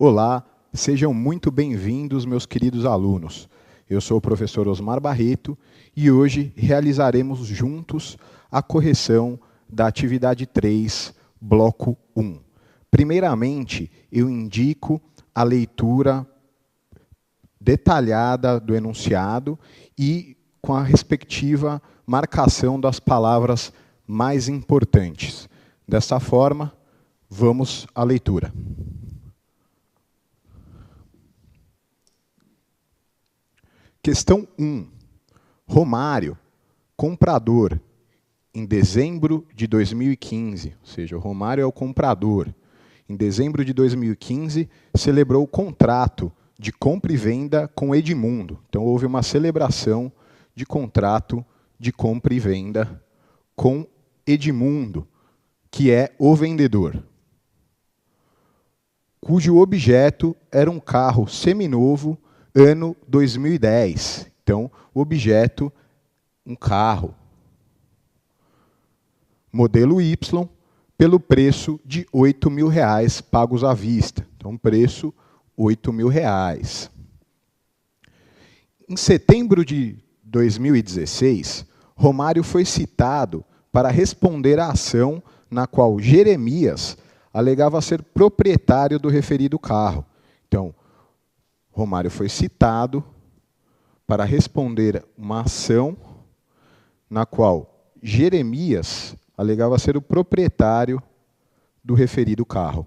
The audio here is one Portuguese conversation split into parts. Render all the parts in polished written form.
Olá, sejam muito bem-vindos, meus queridos alunos. Eu sou o professor Osmar Barreto e hoje realizaremos juntos a correção da atividade 3, bloco 1. Primeiramente, eu indico a leitura detalhada do enunciado e com a respectiva marcação das palavras mais importantes. Dessa forma, vamos à leitura. Questão 1. Romário, comprador, em dezembro de 2015, ou seja, o Romário é o comprador. Em dezembro de 2015, celebrou o contrato de compra e venda com Edmundo. Então, houve uma celebração de contrato de compra e venda com Edmundo, que é o vendedor, cujo objeto era um carro seminovo, ano 2010. Então, o objeto, um carro, modelo Y, pelo preço de R$ 8.000 pagos à vista. Então, preço R$ 8.000. Em setembro de 2016, Romário foi citado para responder à ação na qual Jeremias alegava ser proprietário do referido carro. Então, Romário foi citado para responder uma ação na qual Jeremias alegava ser o proprietário do referido carro.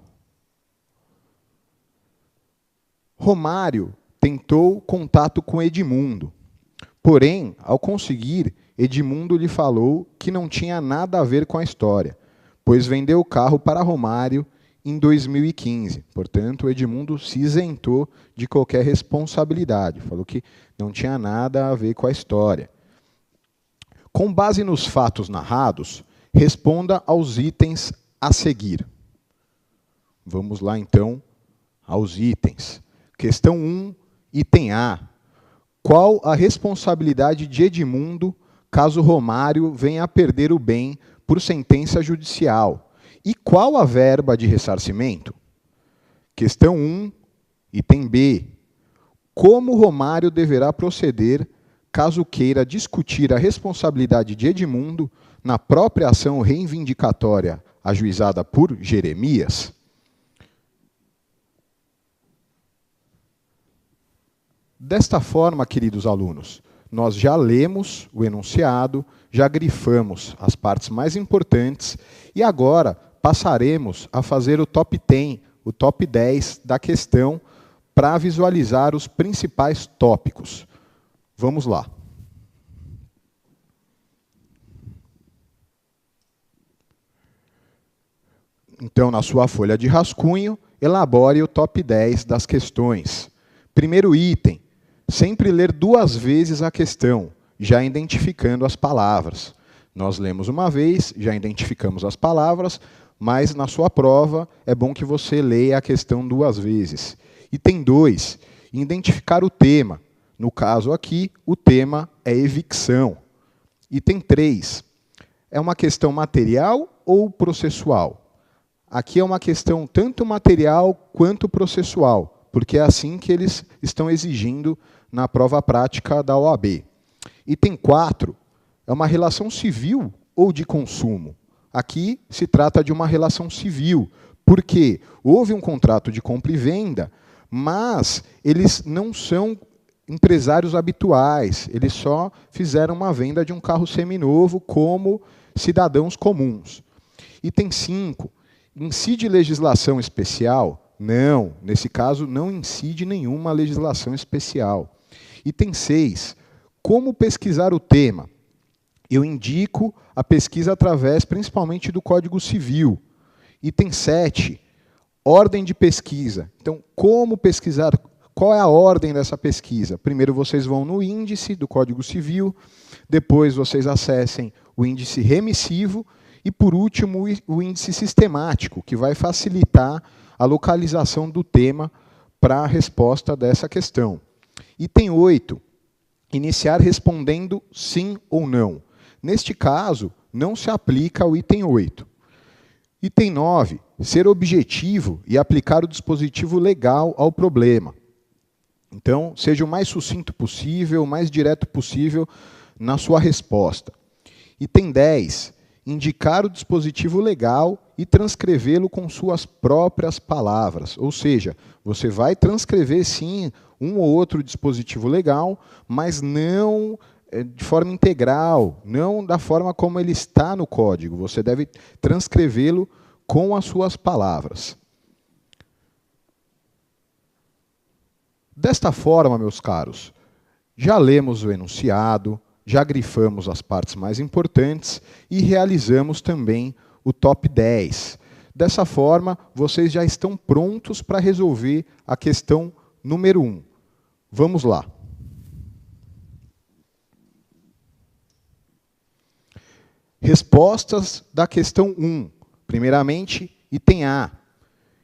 Romário tentou contato com Edmundo, porém, ao conseguir, Edmundo lhe falou que não tinha nada a ver com a história, pois vendeu o carro para Romário em 2015. Portanto, Edmundo se isentou de qualquer responsabilidade. Falou que não tinha nada a ver com a história. Com base nos fatos narrados, responda aos itens a seguir. Vamos lá, então, aos itens. Questão 1, item A. Qual a responsabilidade de Edmundo caso Romário venha a perder o bem por sentença judicial? E qual a verba de ressarcimento? Questão 1, item B. Como Romário deverá proceder caso queira discutir a responsabilidade de Edmundo na própria ação reivindicatória ajuizada por Jeremias? Desta forma, queridos alunos, nós já lemos o enunciado, já grifamos as partes mais importantes e agora passaremos a fazer o top 10, o top 10 da questão para visualizar os principais tópicos. Vamos lá. Então, na sua folha de rascunho, elabore o top 10 das questões. Primeiro item, sempre ler 2 vezes a questão, já identificando as palavras. Nós lemos uma vez, já identificamos as palavras, mas na sua prova é bom que você leia a questão 2 vezes. Item 2, identificar o tema. No caso aqui, o tema é evicção. Item 3, é uma questão material ou processual? Aqui é uma questão tanto material quanto processual, porque é assim que eles estão exigindo na prova prática da OAB. Item 4, é uma relação civil ou de consumo? Aqui se trata de uma relação civil, porque houve um contrato de compra e venda, mas eles não são empresários habituais, eles só fizeram uma venda de um carro seminovo como cidadãos comuns. Item 5, incide legislação especial? Não, nesse caso não incide nenhuma legislação especial. Item 6, como pesquisar o tema? Eu indico a pesquisa através, principalmente, do Código Civil. Item 7, ordem de pesquisa. Então, como pesquisar? Qual é a ordem dessa pesquisa? Primeiro, vocês vão no índice do Código Civil, depois vocês acessem o índice remissivo e, por último, o índice sistemático, que vai facilitar a localização do tema para a resposta dessa questão. Item 8, iniciar respondendo sim ou não. Neste caso, não se aplica o item 8. Item 9. Ser objetivo e aplicar o dispositivo legal ao problema. Então, seja o mais sucinto possível, o mais direto possível na sua resposta. Item 10. Indicar o dispositivo legal e transcrevê-lo com suas próprias palavras. Ou seja, você vai transcrever, sim, um ou outro dispositivo legal, mas não de forma integral, não da forma como ele está no código. Você deve transcrevê-lo com as suas palavras. Desta forma, meus caros, já lemos o enunciado, já grifamos as partes mais importantes e realizamos também o top 10. Dessa forma, vocês já estão prontos para resolver a questão número 1. Vamos lá. Respostas da questão 1. Primeiramente, item A.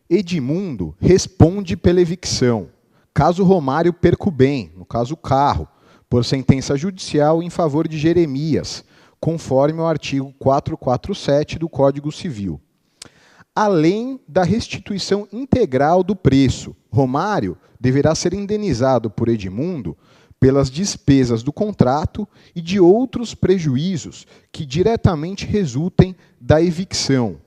Edmundo responde pela evicção, caso Romário perca o bem, no caso o carro, por sentença judicial em favor de Jeremias, conforme o artigo 447 do Código Civil. Além da restituição integral do preço, Romário deverá ser indenizado por Edmundo pelas despesas do contrato e de outros prejuízos que diretamente resultem da evicção,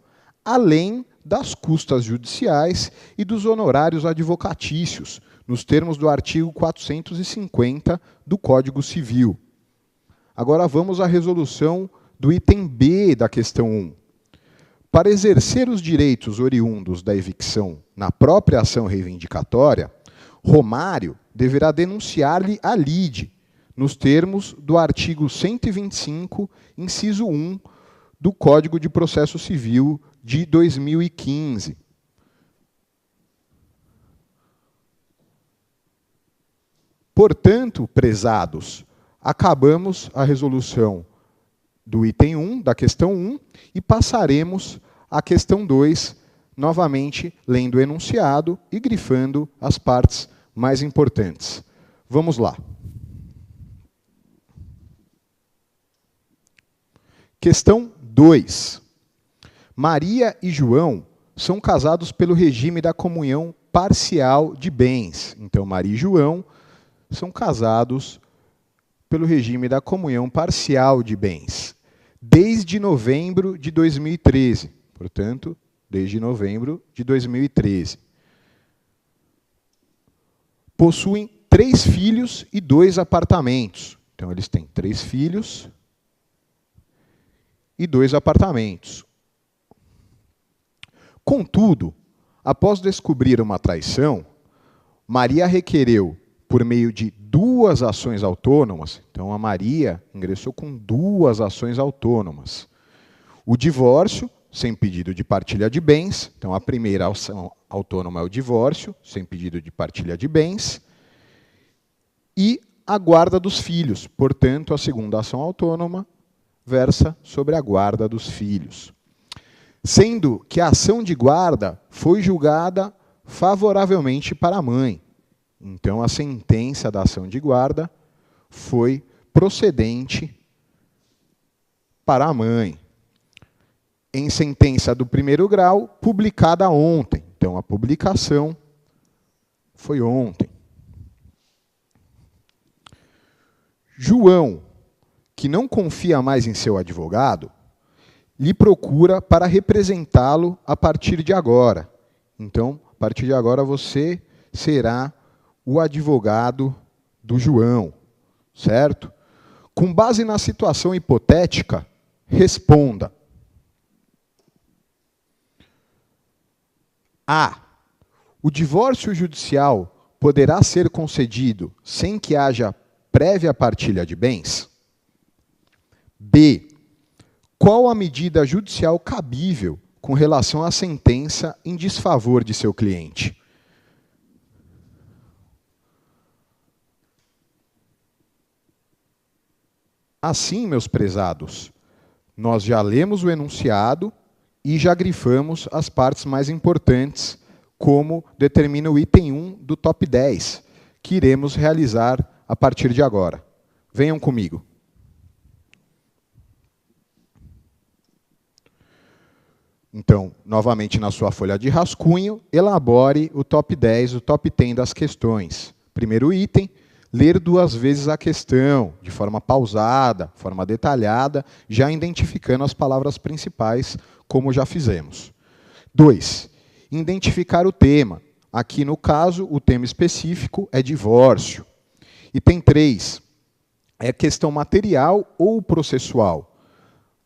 além das custas judiciais e dos honorários advocatícios, nos termos do artigo 450 do Código Civil. Agora vamos à resolução do item B da questão 1. Para exercer os direitos oriundos da evicção na própria ação reivindicatória, Romário deverá denunciar-lhe a lide, nos termos do artigo 125, inciso 1, do Código de Processo Civil de 2015. Portanto, prezados, acabamos a resolução do item 1, da questão 1, e passaremos à questão 2, novamente lendo o enunciado e grifando as partes mais importantes. Vamos lá. Questão 2. Maria e João são casados pelo regime da comunhão parcial de bens. Então, Maria e João são casados pelo regime da comunhão parcial de bens, desde novembro de 2013. Portanto, desde novembro de 2013. Possuem 3 filhos e 2 apartamentos. Então, eles têm 3 filhos e 2 apartamentos. Contudo, após descobrir uma traição, Maria requereu, por meio de 2 ações autônomas, então a Maria ingressou com 2 ações autônomas, o divórcio, sem pedido de partilha de bens, então a primeira ação autônoma é o divórcio, sem pedido de partilha de bens, e a guarda dos filhos, portanto, a segunda ação autônoma versa sobre a guarda dos filhos. Sendo que a ação de guarda foi julgada favoravelmente para a mãe. Então, a sentença da ação de guarda foi procedente para a mãe. Em sentença do primeiro grau, publicada ontem. Então, a publicação foi ontem. João, que não confia mais em seu advogado, lhe procura para representá-lo a partir de agora. Então, a partir de agora, você será o advogado do João, certo? Com base na situação hipotética, responda. A. O divórcio judicial poderá ser concedido sem que haja prévia partilha de bens? B. Qual a medida judicial cabível com relação à sentença em desfavor de seu cliente? Assim, meus prezados, nós já lemos o enunciado e já grifamos as partes mais importantes, como determina o item 1 do top 10, que iremos realizar a partir de agora. Venham comigo. Então, novamente na sua folha de rascunho, elabore o top 10, o top 10 das questões. Primeiro item, ler 2 vezes a questão, de forma pausada, forma detalhada, já identificando as palavras principais, como já fizemos. 2, identificar o tema. Aqui, no caso, o tema específico é divórcio. Item 3, é questão material ou processual.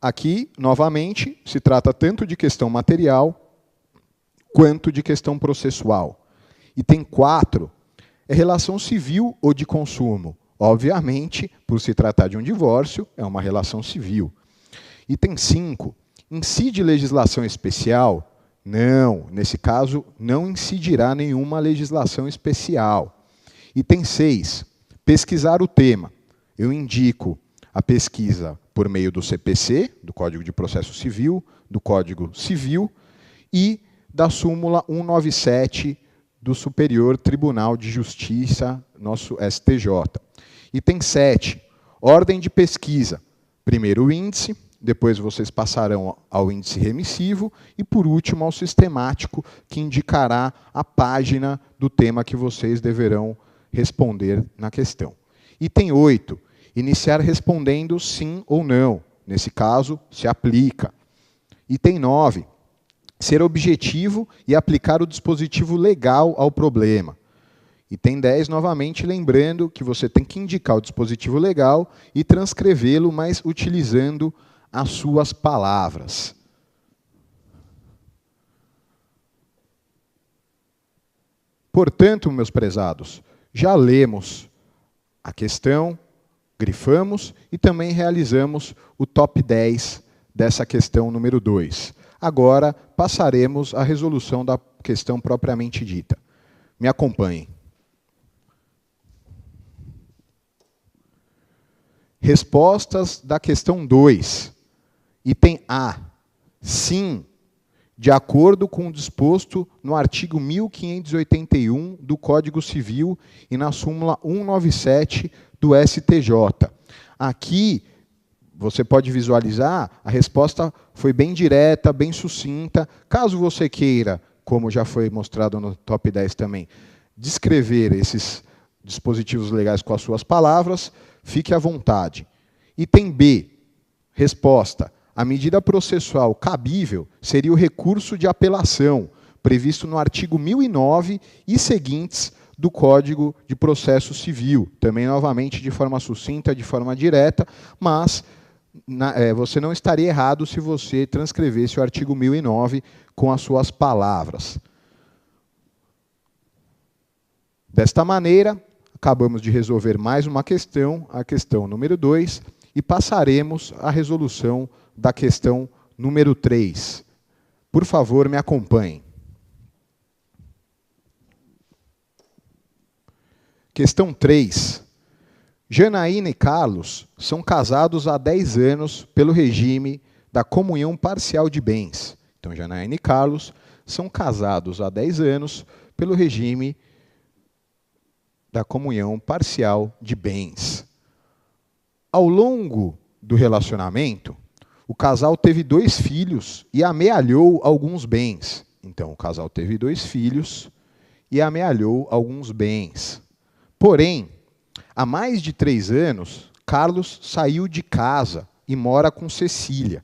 Aqui, novamente, se trata tanto de questão material quanto de questão processual. Item 4 é relação civil ou de consumo. Obviamente, por se tratar de um divórcio, é uma relação civil. Item 5, incide legislação especial? Não, nesse caso, não incidirá nenhuma legislação especial. Item 6, pesquisar o tema. Eu indico a pesquisa por meio do CPC, do Código de Processo Civil, do Código Civil e da súmula 197 do Superior Tribunal de Justiça, nosso STJ. Item 7, ordem de pesquisa. Primeiro o índice, depois vocês passarão ao índice remissivo e, por último, ao sistemático, que indicará a página do tema que vocês deverão responder na questão. Item 8, iniciar respondendo sim ou não. Nesse caso, se aplica. Item 9, ser objetivo e aplicar o dispositivo legal ao problema. Item 10, novamente, lembrando que você tem que indicar o dispositivo legal e transcrevê-lo, mas utilizando as suas palavras. Portanto, meus prezados, já lemos a questão, grifamos e também realizamos o top 10 dessa questão número 2. Agora, passaremos à resolução da questão propriamente dita. Me acompanhem. Respostas da questão 2. Item A. Sim, de acordo com o disposto no artigo 1581 do Código Civil e na súmula 197 do STJ. Aqui, você pode visualizar, a resposta foi bem direta, bem sucinta. Caso você queira, como já foi mostrado no top 10 também, descrever esses dispositivos legais com as suas palavras, fique à vontade. Item B, resposta. A medida processual cabível seria o recurso de apelação, previsto no artigo 1009 e seguintes do Código de Processo Civil. Também, novamente, de forma sucinta, de forma direta, mas você não estaria errado se você transcrevesse o artigo 1009 com as suas palavras. Desta maneira, acabamos de resolver mais uma questão, a questão número 2, e passaremos à resolução da questão número 3. Por favor, me acompanhem. Questão 3. Janaína e Carlos são casados há 10 anos pelo regime da comunhão parcial de bens. Então, Janaína e Carlos são casados há 10 anos pelo regime da comunhão parcial de bens. Ao longo do relacionamento, o casal teve 2 filhos e amealhou alguns bens. Então, o casal teve 2 filhos e amealhou alguns bens. Porém, há mais de 3 anos, Carlos saiu de casa e mora com Cecília.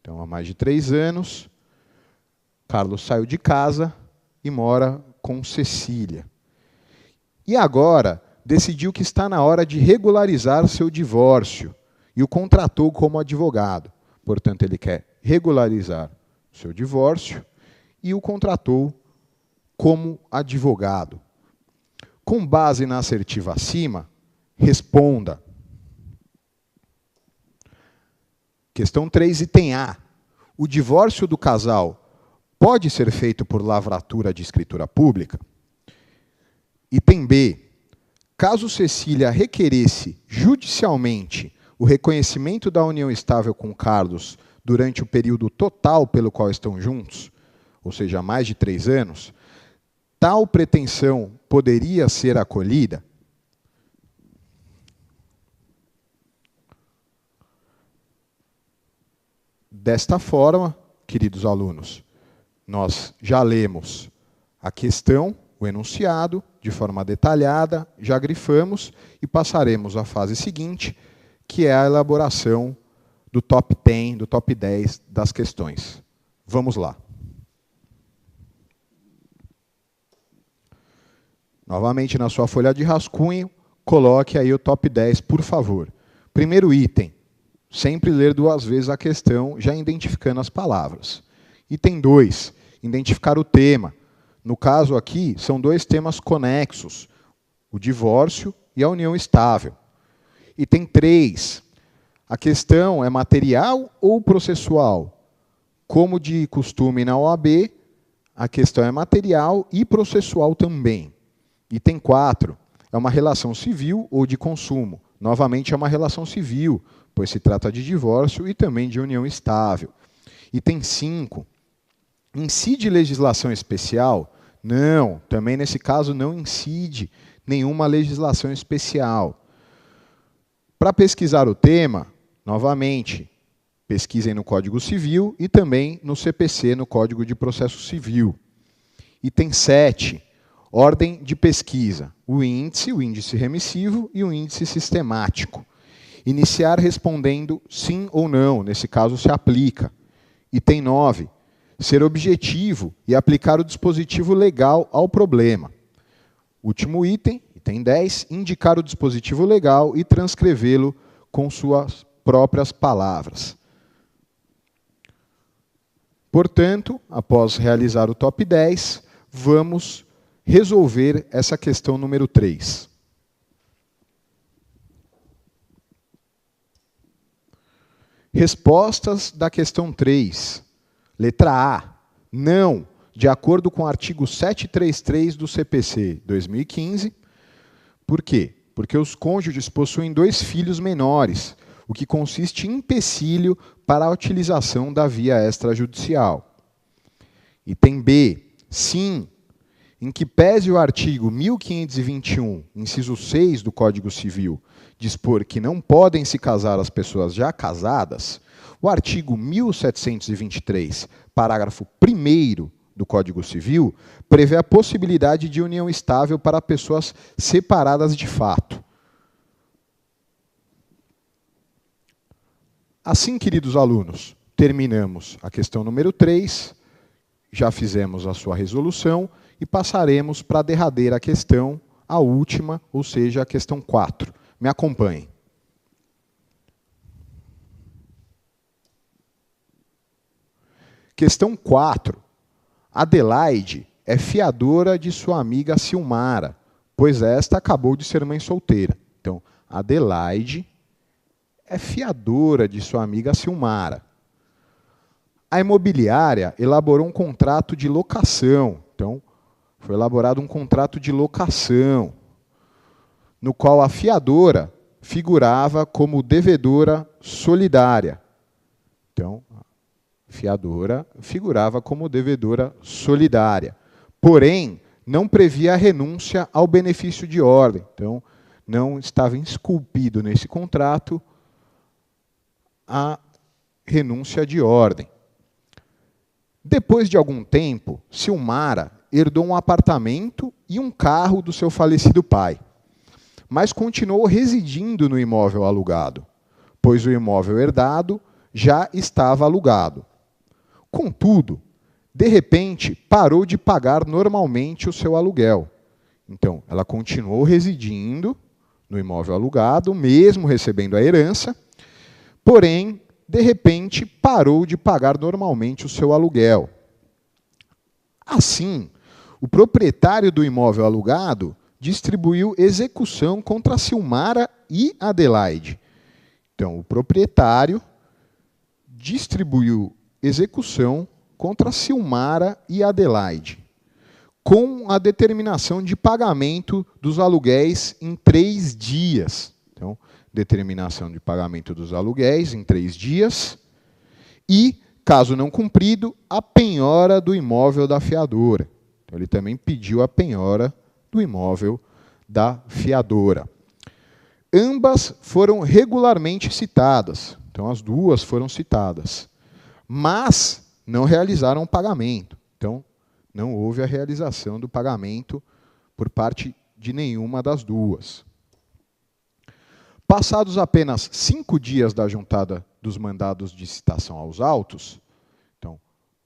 Então, há mais de 3 anos, Carlos saiu de casa e mora com Cecília. E agora, decidiu que está na hora de regularizar seu divórcio e o contratou como advogado. Portanto, ele quer regularizar seu divórcio e o contratou como advogado. Com base na assertiva acima, responda. Questão 3, item A. O divórcio do casal pode ser feito por lavratura de escritura pública? Item B. Caso Cecília requeresse judicialmente o reconhecimento da união estável com Carlos durante o período total pelo qual estão juntos, ou seja, mais de 3 anos, tal pretensão poderia ser acolhida? Desta forma, queridos alunos, nós já lemos a questão, o enunciado, de forma detalhada, já grifamos e passaremos à fase seguinte, que é a elaboração do top 10, do top 10 das questões. Vamos lá. Novamente, na sua folha de rascunho, coloque aí o top 10, por favor. Primeiro item, sempre ler 2 vezes a questão, já identificando as palavras. Item 2, identificar o tema. No caso aqui, são 2 temas conexos, o divórcio e a união estável. Item 3, a questão é material ou processual? Como de costume na OAB, a questão é material e processual também. Item 4, é uma relação civil ou de consumo. Novamente, é uma relação civil, pois se trata de divórcio e também de união estável. Item 5, incide legislação especial? Não, também nesse caso não incide nenhuma legislação especial. Para pesquisar o tema, novamente, pesquisem no Código Civil e também no CPC, no Código de Processo Civil. Item 7, ordem de pesquisa, o índice remissivo e o índice sistemático. Iniciar respondendo sim ou não, nesse caso se aplica. Item 9, ser objetivo e aplicar o dispositivo legal ao problema. Último item, item 10, indicar o dispositivo legal e transcrevê-lo com suas próprias palavras. Portanto, após realizar o top 10, vamos resolver essa questão número 3. Respostas da questão 3. Letra A. Não, de acordo com o artigo 733 do CPC 2015. Por quê? Porque os cônjuges possuem 2 filhos menores, o que consiste em empecilho para a utilização da via extrajudicial. Item B. Sim, em que pese o artigo 1521, inciso 6 do Código Civil, dispor que não podem se casar as pessoas já casadas, o artigo 1723, parágrafo 1º do Código Civil, prevê a possibilidade de união estável para pessoas separadas de fato. Assim, queridos alunos, terminamos a questão número 3, já fizemos a sua resolução, e passaremos para a derradeira questão, a última, ou seja, a questão 4. Me acompanhem. Questão 4. Adelaide é fiadora de sua amiga Silmara, pois esta acabou de ser mãe solteira. Então, Adelaide é fiadora de sua amiga Silmara. A imobiliária elaborou um contrato de locação. Então, foi elaborado um contrato de locação, no qual a fiadora figurava como devedora solidária. Então, a fiadora figurava como devedora solidária. Porém, não previa a renúncia ao benefício de ordem. Então, não estava esculpido nesse contrato a renúncia de ordem. Depois de algum tempo, Silmara herdou um apartamento e um carro do seu falecido pai, mas continuou residindo no imóvel alugado, pois o imóvel herdado já estava alugado. Contudo, de repente, parou de pagar normalmente o seu aluguel. Então, ela continuou residindo no imóvel alugado, mesmo recebendo a herança, porém, de repente, parou de pagar normalmente o seu aluguel. Assim, o proprietário do imóvel alugado distribuiu execução contra Silmara e Adelaide. Então, o proprietário distribuiu execução contra Silmara e Adelaide, com a determinação de pagamento dos aluguéis em 3 dias. Então, determinação de pagamento dos aluguéis em 3 dias e, caso não cumprido, a penhora do imóvel da fiadora. Então, ele também pediu a penhora do imóvel da fiadora. Ambas foram regularmente citadas. Então, as duas foram citadas. Mas não realizaram o pagamento. Então, não houve a realização do pagamento por parte de nenhuma das duas. Passados apenas 5 dias da juntada dos mandados de citação aos autos, então,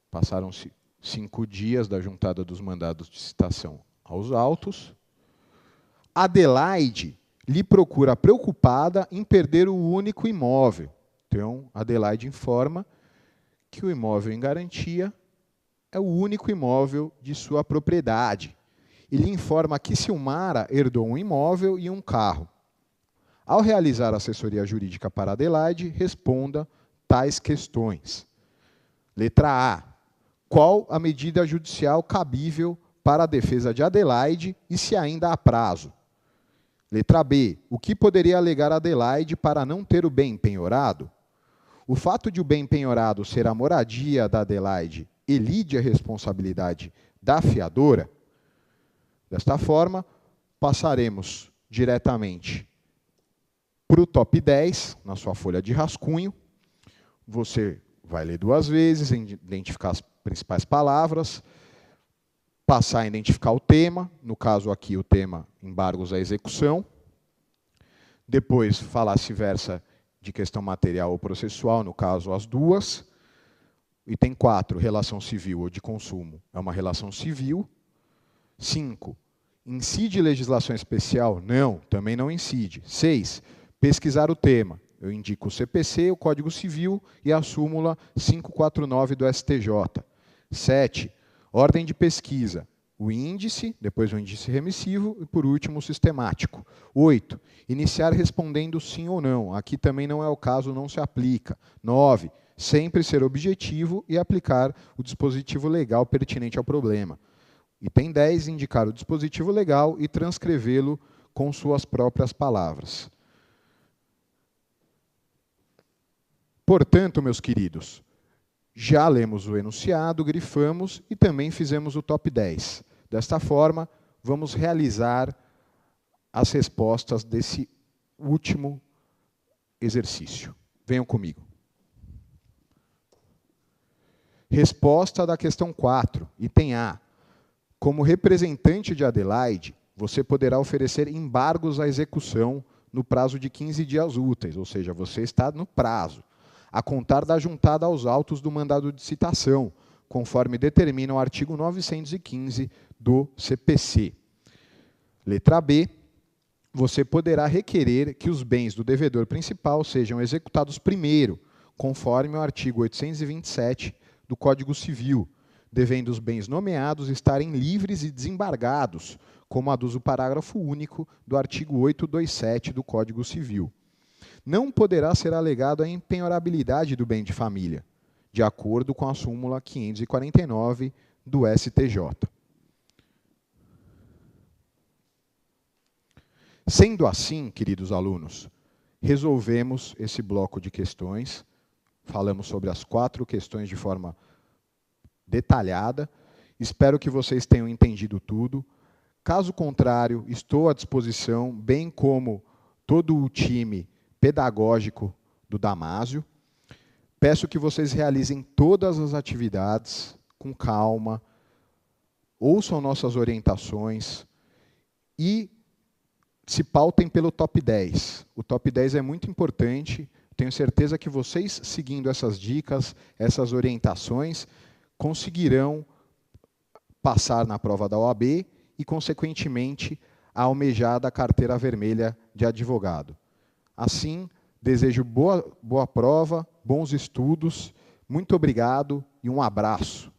passaram-se 5 dias da juntada dos mandados de citação aos autos, Adelaide lhe procura preocupada em perder o único imóvel. Então, Adelaide informa que o imóvel em garantia é o único imóvel de sua propriedade. Ele informa que Silmara herdou um imóvel e um carro. Ao realizar a assessoria jurídica para Adelaide, responda tais questões. Letra A. Qual a medida judicial cabível para a defesa de Adelaide e se ainda há prazo? Letra B. O que poderia alegar Adelaide para não ter o bem penhorado? O fato de o bem penhorado ser a moradia da Adelaide elide a responsabilidade da fiadora? Desta forma, passaremos diretamente para o top 10, na sua folha de rascunho. Você vai ler 2 vezes, identificar as principais palavras, passar a identificar o tema, no caso aqui o tema embargos à execução. Depois falar se versa de questão material ou processual, no caso as duas. Item 4, relação civil ou de consumo, é uma relação civil. 5, incide legislação especial? Não, também não incide. 6, pesquisar o tema. Eu indico o CPC, o Código Civil e a súmula 549 do STJ. 7, ordem de pesquisa. O índice, depois o índice remissivo e, por último, o sistemático. 8, iniciar respondendo sim ou não. Aqui também não é o caso, não se aplica. 9, sempre ser objetivo e aplicar o dispositivo legal pertinente ao problema. Item 10, indicar o dispositivo legal e transcrevê-lo com suas próprias palavras. Portanto, meus queridos, já lemos o enunciado, grifamos e também fizemos o top 10. Desta forma, vamos realizar as respostas desse último exercício. Venham comigo. Resposta da questão 4, item A. Como representante de Adelaide, você poderá oferecer embargos à execução no prazo de 15 dias úteis, ou seja, você está no prazo, a contar da juntada aos autos do mandado de citação, conforme determina o artigo 915 do CPC. Letra B. Você poderá requerer que os bens do devedor principal sejam executados primeiro, conforme o artigo 827 do Código Civil, devendo os bens nomeados estarem livres e desembargados, como aduz o parágrafo único do artigo 827 do Código Civil. Não poderá ser alegado a empenhorabilidade do bem de família, de acordo com a súmula 549 do STJ. Sendo assim, queridos alunos, resolvemos esse bloco de questões, falamos sobre as 4 questões de forma detalhada. Espero que vocês tenham entendido tudo. Caso contrário, estou à disposição, bem como todo o time pedagógico do Damásio. Peço que vocês realizem todas as atividades com calma, ouçam nossas orientações e se pautem pelo top 10. O top 10 é muito importante. Tenho certeza que vocês, seguindo essas dicas, essas orientações, conseguirão passar na prova da OAB e, consequentemente, a almejada carteira vermelha de advogado. Assim, desejo boa prova, bons estudos, muito obrigado e um abraço.